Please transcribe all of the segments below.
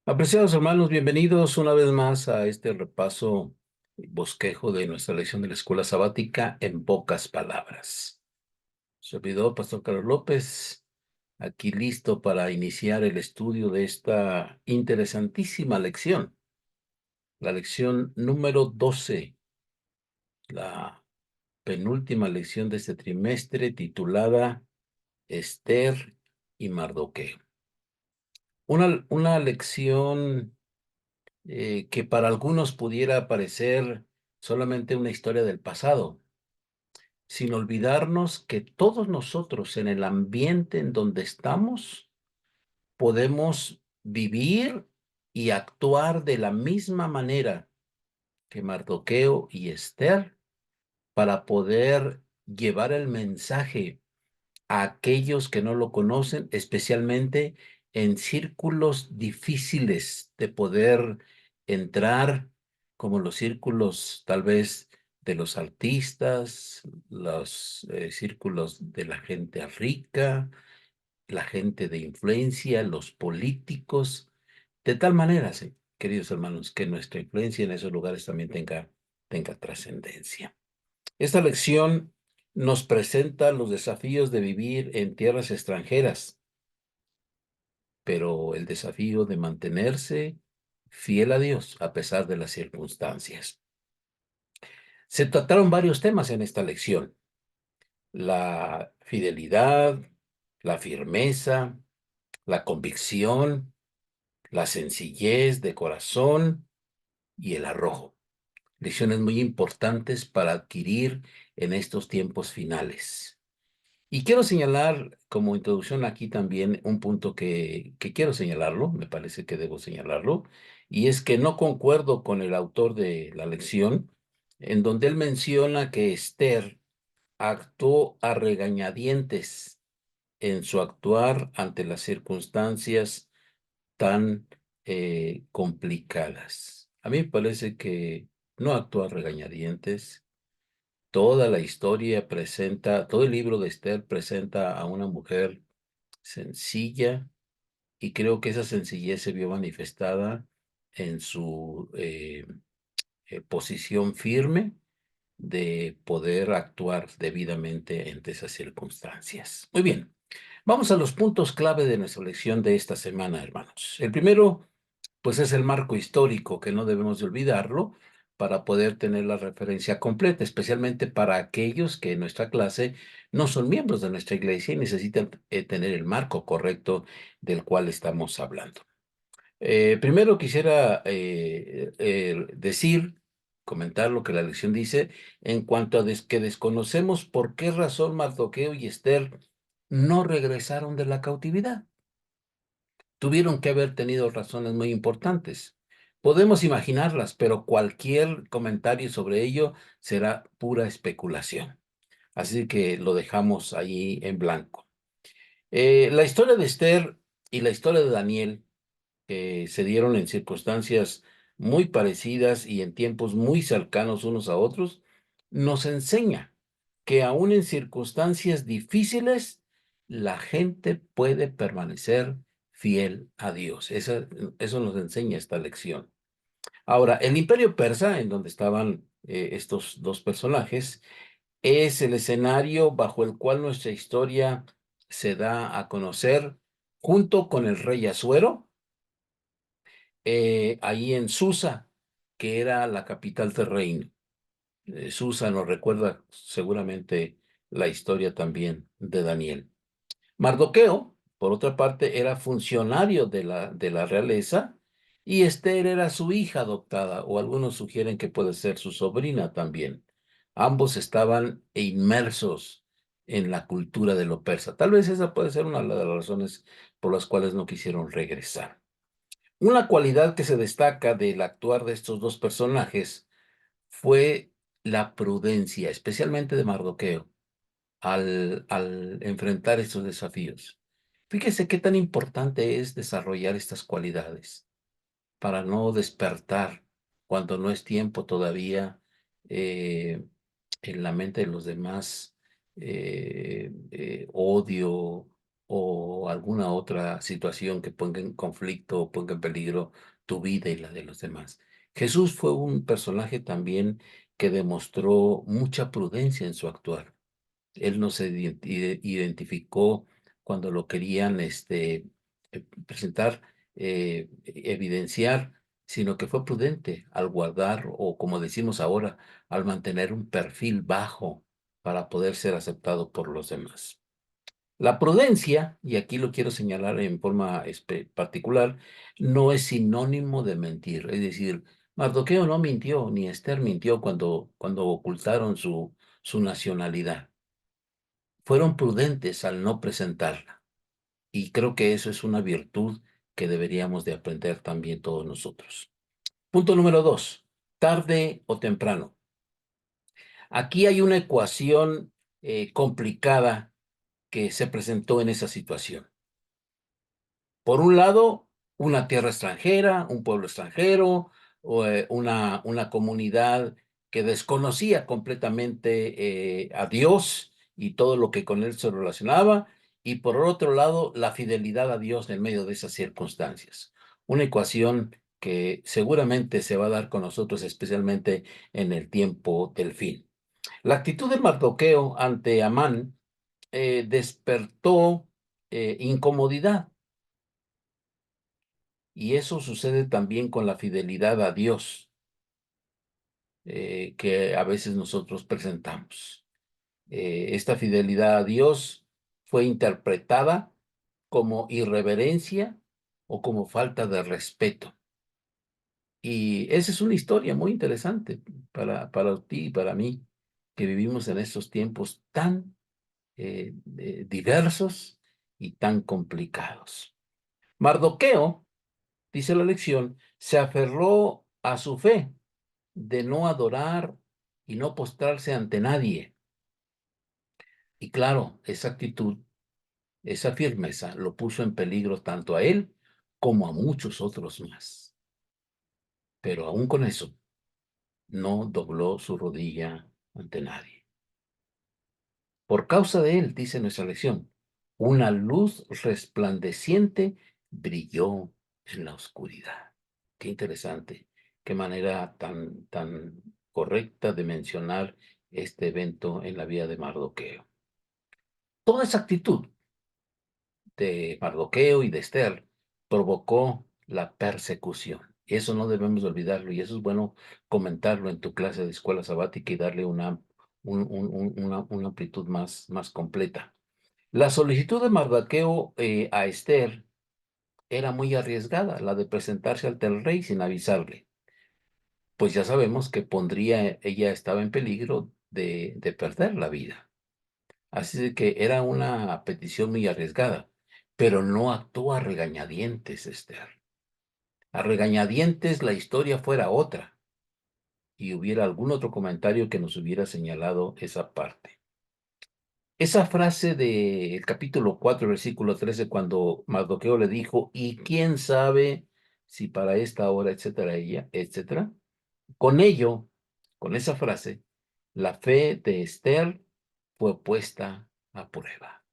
Apreciados hermanos, bienvenidos una vez más a este repaso y bosquejo de nuestra lección de la escuela sabática en pocas palabras. Servidor Pastor Carlos López, aquí listo para iniciar el estudio de esta interesantísima lección, la lección número 12, la penúltima lección de este trimestre titulada Esther y Mardoqueo. Una lección que para algunos pudiera parecer solamente una historia del pasado, sin olvidarnos que todos nosotros en el ambiente en donde estamos podemos vivir y actuar de la misma manera que Mardoqueo y Esther para poder llevar el mensaje a aquellos que no lo conocen, especialmente en círculos difíciles de poder entrar, como los círculos tal vez de los artistas, los círculos de la gente rica, la gente de influencia, los políticos, de tal manera, sí, queridos hermanos, que nuestra influencia en esos lugares también tenga trascendencia. Esta lección nos presenta los desafíos de vivir en tierras extranjeras, pero el desafío de mantenerse fiel a Dios a pesar de las circunstancias. Se trataron varios temas en esta lección: la fidelidad, la firmeza, la convicción, la sencillez de corazón y el arrojo. Lecciones muy importantes para adquirir en estos tiempos finales. Y quiero señalar como introducción aquí también un punto que quiero señalarlo, me parece que debo señalarlo, y es que no concuerdo con el autor de la lección, en donde él menciona que Esther actuó a regañadientes en su actuar ante las circunstancias tan complicadas. A mí me parece que no actuó a regañadientes. Toda la historia presenta, todo el libro de Esther presenta a una mujer sencilla, y creo que esa sencillez se vio manifestada en su posición firme de poder actuar debidamente ante esas circunstancias. Muy bien, vamos a los puntos clave de nuestra lección de esta semana, hermanos. El primero, pues, es el marco histórico, que no debemos de olvidarlo para poder tener la referencia completa, especialmente para aquellos que en nuestra clase no son miembros de nuestra iglesia y necesitan tener el marco correcto del cual estamos hablando. Primero quisiera comentar lo que la lección dice en cuanto a que desconocemos por qué razón Mardoqueo y Esther no regresaron de la cautividad. Tuvieron que haber tenido razones muy importantes. Podemos imaginarlas, pero cualquier comentario sobre ello será pura especulación. Así que lo dejamos ahí en blanco. La historia de Esther y la historia de Daniel, que se dieron en circunstancias muy parecidas y en tiempos muy cercanos unos a otros, nos enseña que aún en circunstancias difíciles, la gente puede permanecer fiel a Dios. Eso nos enseña esta lección. Ahora, el Imperio Persa, en donde estaban estos dos personajes, es el escenario bajo el cual nuestra historia se da a conocer, junto con el rey Asuero, ahí en Susa, que era la capital del reino. Susa nos recuerda seguramente la historia también de Daniel. Mardoqueo, por otra parte, era funcionario de la realeza, y Esther era su hija adoptada, o algunos sugieren que puede ser su sobrina también. Ambos estaban inmersos en la cultura de lo persa. Tal vez esa puede ser una de las razones por las cuales no quisieron regresar. Una cualidad que se destaca del actuar de estos dos personajes fue la prudencia, especialmente de Mardoqueo, al enfrentar estos desafíos. Fíjese qué tan importante es desarrollar estas cualidades para no despertar cuando no es tiempo todavía, eh, en la mente de los demás, odio o alguna otra situación que ponga en conflicto o ponga en peligro tu vida y la de los demás. Jesús fue un personaje también que demostró mucha prudencia en su actuar. Él no se identificó cuando lo querían presentar, evidenciar, sino que fue prudente al guardar, o como decimos ahora, al mantener un perfil bajo para poder ser aceptado por los demás. La prudencia, y aquí lo quiero señalar en forma particular, no es sinónimo de mentir. Es decir, Mardoqueo no mintió, ni Esther mintió cuando ocultaron su nacionalidad. Fueron prudentes al no presentarla. Y creo que eso es una virtud que deberíamos de aprender también todos nosotros. Punto número 2, tarde o temprano. Aquí hay una ecuación complicada que se presentó en esa situación. Por un lado, una tierra extranjera, un pueblo extranjero, o una comunidad que desconocía completamente a Dios y todo lo que con él se relacionaba, y por otro lado, la fidelidad a Dios en medio de esas circunstancias. Una ecuación que seguramente se va a dar con nosotros, especialmente en el tiempo del fin. La actitud de Mardoqueo ante Amán despertó incomodidad. Y eso sucede también con la fidelidad a Dios, que a veces nosotros presentamos. Esta fidelidad a Dios fue interpretada como irreverencia o como falta de respeto. Y esa es una historia muy interesante para ti y para mí, que vivimos en estos tiempos tan diversos y tan complicados. Mardoqueo, dice la lección, se aferró a su fe de no adorar y no postrarse ante nadie. Y claro, esa actitud, esa firmeza lo puso en peligro tanto a él como a muchos otros más. Pero aún con eso, no dobló su rodilla ante nadie. Por causa de él, dice nuestra lección, una luz resplandeciente brilló en la oscuridad. Qué interesante, qué manera tan correcta de mencionar este evento en la vida de Mardoqueo. Toda esa actitud de Mardoqueo y de Esther provocó la persecución. Y eso no debemos olvidarlo, y eso es bueno comentarlo en tu clase de escuela sabática y darle una amplitud más completa. La solicitud de Mardoqueo a Esther era muy arriesgada, la de presentarse ante el rey sin avisarle, pues ya sabemos que ella estaba en peligro de perder la vida. Así de que era una petición muy arriesgada, pero no actuó a regañadientes, Esther. A regañadientes la historia fuera otra y hubiera algún otro comentario que nos hubiera señalado esa parte. Esa frase del capítulo 4, versículo 13, cuando Mardoqueo le dijo, ¿y quién sabe si para esta hora, etcétera, etcétera? Con ello, con esa frase, la fe de Esther fue puesta a prueba.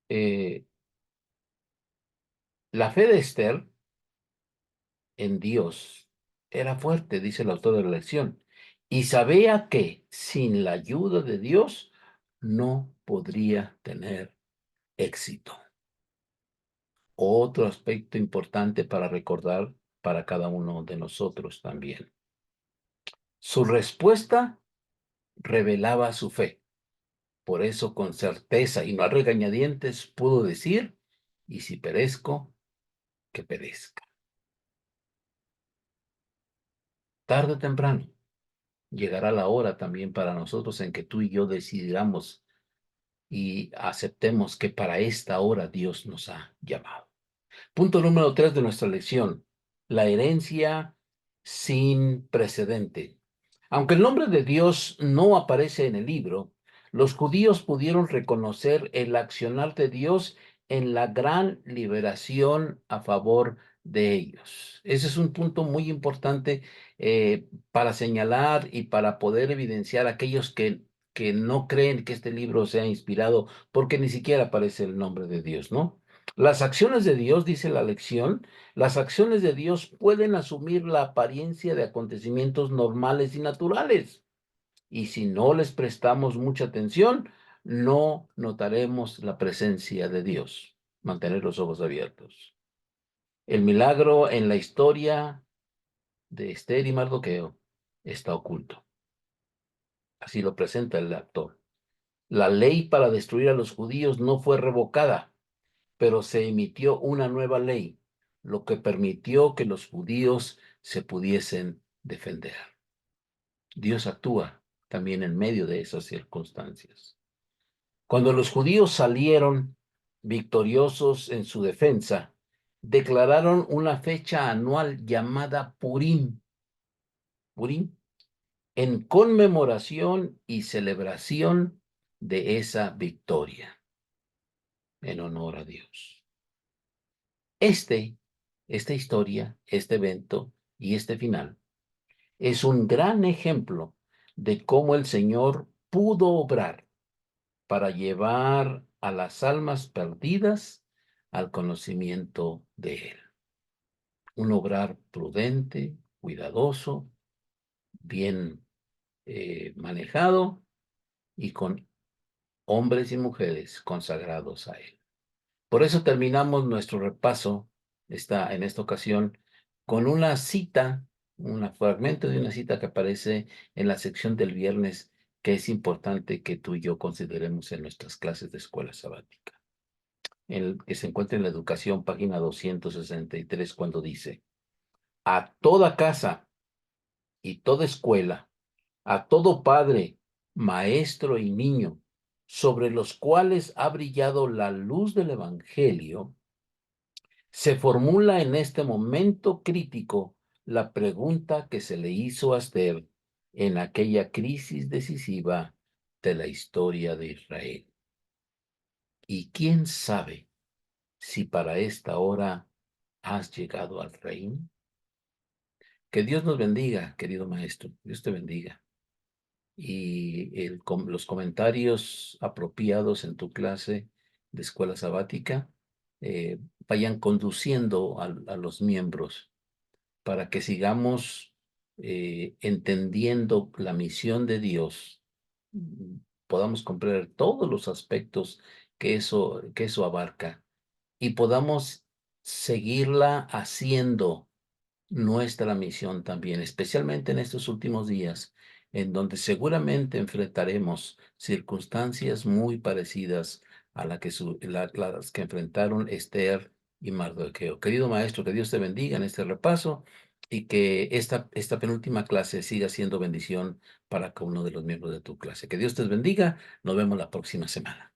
Eh, La fe de Esther en Dios era fuerte, dice el autor de la lección, y sabía que sin la ayuda de Dios no podría tener éxito. Otro aspecto importante para recordar para cada uno de nosotros también. Su respuesta revelaba su fe. Por eso, con certeza y no a regañadientes, pudo decir, y si perezco, que perezca. Tarde o temprano llegará la hora también para nosotros en que tú y yo decidamos y aceptemos que para esta hora Dios nos ha llamado. Punto número 3 de nuestra lección, la herencia sin precedente. Aunque el nombre de Dios no aparece en el libro, los judíos pudieron reconocer el accionar de Dios en la gran liberación a favor de ellos. Ese es un punto muy importante para señalar y para poder evidenciar a aquellos que no creen que este libro sea inspirado porque ni siquiera aparece el nombre de Dios, ¿no? Las acciones de Dios, dice la lección, las acciones de Dios pueden asumir la apariencia de acontecimientos normales y naturales. Y si no les prestamos mucha atención, no notaremos la presencia de Dios. Mantener los ojos abiertos. El milagro en la historia de Esther y Mardoqueo está oculto. Así lo presenta el actor. La ley para destruir a los judíos no fue revocada, pero se emitió una nueva ley, lo que permitió que los judíos se pudiesen defender. Dios actúa también en medio de esas circunstancias. Cuando los judíos salieron victoriosos en su defensa, declararon una fecha anual llamada Purim, Purim, en conmemoración y celebración de esa victoria, en honor a Dios. Esta historia, este evento y este final es un gran ejemplo de cómo el Señor pudo obrar para llevar a las almas perdidas al conocimiento de Él. Un obrar prudente, cuidadoso, bien manejado y con hombres y mujeres consagrados a Él. Por eso terminamos nuestro repaso en esta ocasión con una cita, un fragmento de una cita que aparece en la sección del viernes, que es importante que tú y yo consideremos en nuestras clases de escuela sabática. Que se encuentra en la educación, página 263, cuando dice: a toda casa y toda escuela, a todo padre, maestro y niño, sobre los cuales ha brillado la luz del Evangelio, se formula en este momento crítico la pregunta que se le hizo a Esther en aquella crisis decisiva de la historia de Israel. ¿Y quién sabe si para esta hora has llegado al reino? Que Dios nos bendiga, querido maestro. Dios te bendiga. Y los comentarios apropiados en tu clase de escuela sabática vayan conduciendo a los miembros para que sigamos entendiendo la misión de Dios, podamos comprender todos los aspectos que eso abarca y podamos seguirla haciendo nuestra misión también, especialmente en estos últimos días, en donde seguramente enfrentaremos circunstancias muy parecidas a las que enfrentaron Esther y Mardoqueo. Querido maestro, que Dios te bendiga en este repaso y que esta penúltima clase siga siendo bendición para cada uno de los miembros de tu clase. Que Dios te bendiga. Nos vemos la próxima semana.